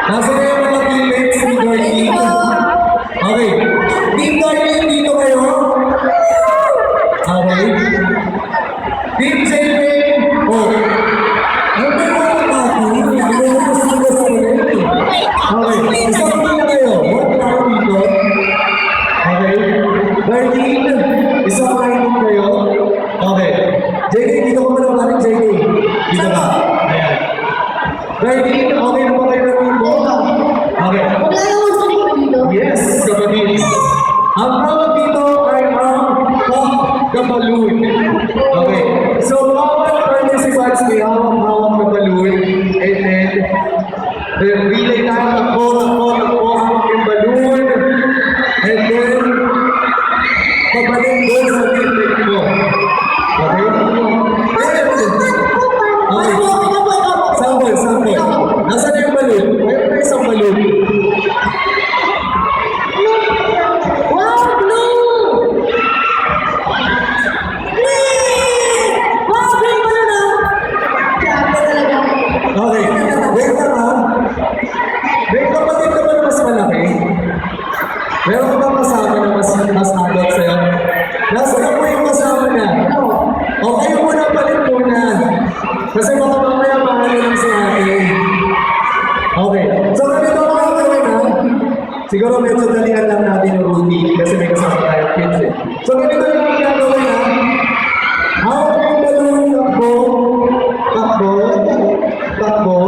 Nasa na yung mga teammates ni Darlene? Okay. Team Darlene, dito kayo. Okay. Team JP. Oh. Ano ba yung mga natin? Hindi mo sila sa ulit. Okay. Isang pila kayo. Huwag tayo dito. Okay. Darlene, isang kainin kayo. Okay. JK, dito ko pala natin, JK. Dito ka. Ayan. Darlene, okay na ba kayo ng team? Okay. Yes, kapatid. Ang tawag dito ay ang Pop the Balloon. Okay. So, bawat participants may hawak-hawak na balloon. And then, relay tayo, takbo, hawak yung balloon. And then, pabalik doon sa teammate mo. Okay? Okay. Sample. Nasaan yung balloon? Mayroon na isang balloon. Okay, wait lang ha. May kapatid ka ba na mas malaki? Meron ka ba kasama na mas adult sa'yo? Nasaan mo yung kasama na? O kayo muna palit muna. Kasi baka mamaya mahalo lang si ate. Okay, so ganito mga kapatid ha. Siguro medyo dalihan lang natin yung routine kasi may kasama tayo kids eh. So ganito yung gagawin ha. Hawak yung balloon, takbo.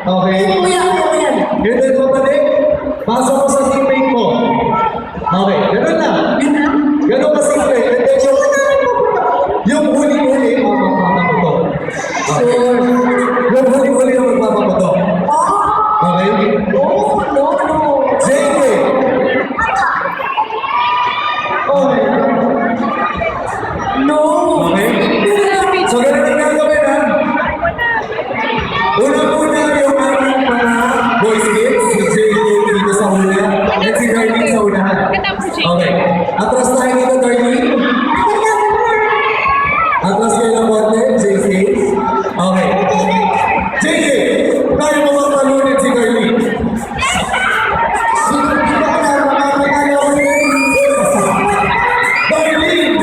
Okay. And then pabalik, pasok mo sa teammate mo. Okay, ganun lang. Ganun ka simple. And then yung huli-huli, magpapapato. Okay. Yung huli-huli na magpapapato. Okay? JK. Okay. Okay? So ganun ang gagawin ha. Una-una yung ating mga boys kids, si JK dito sa una, at si Darlene sa unahan. Okay. Atras tayo dito, Darlene. Atras kayo ng konti, JK. Okay. JK, tayo mo magpalunin si Darlene. Darlene,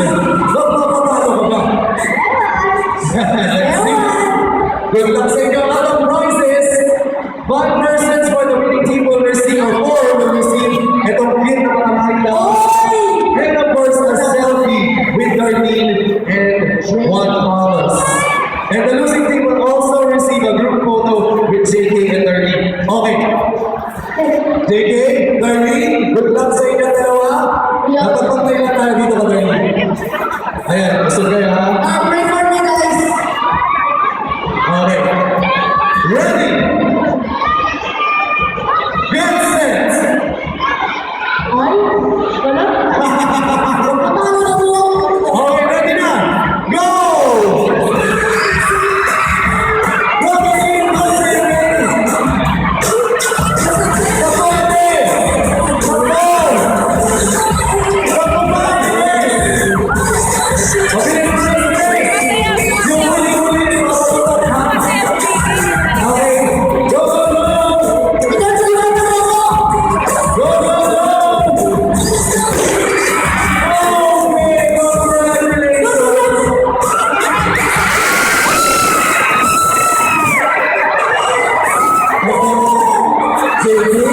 magpapapalo ka ba? Let's see. Good luck sa inyo. Out of prizes, 5 persons for the winning team will receive, or 4 will receive itong clear na makamahal na. And of course, a selfie with Darlene and Juan Carlos. And the losing team will also receive a group photo with JK and Darlene. Okay. JK, Darlene, good luck sa inyo dalawa. Natapantay na tayo dito ka, Darlene. Ayan, gusto kayo ha? Okay. Ready? Get set! Okay, ready na? Go! JK,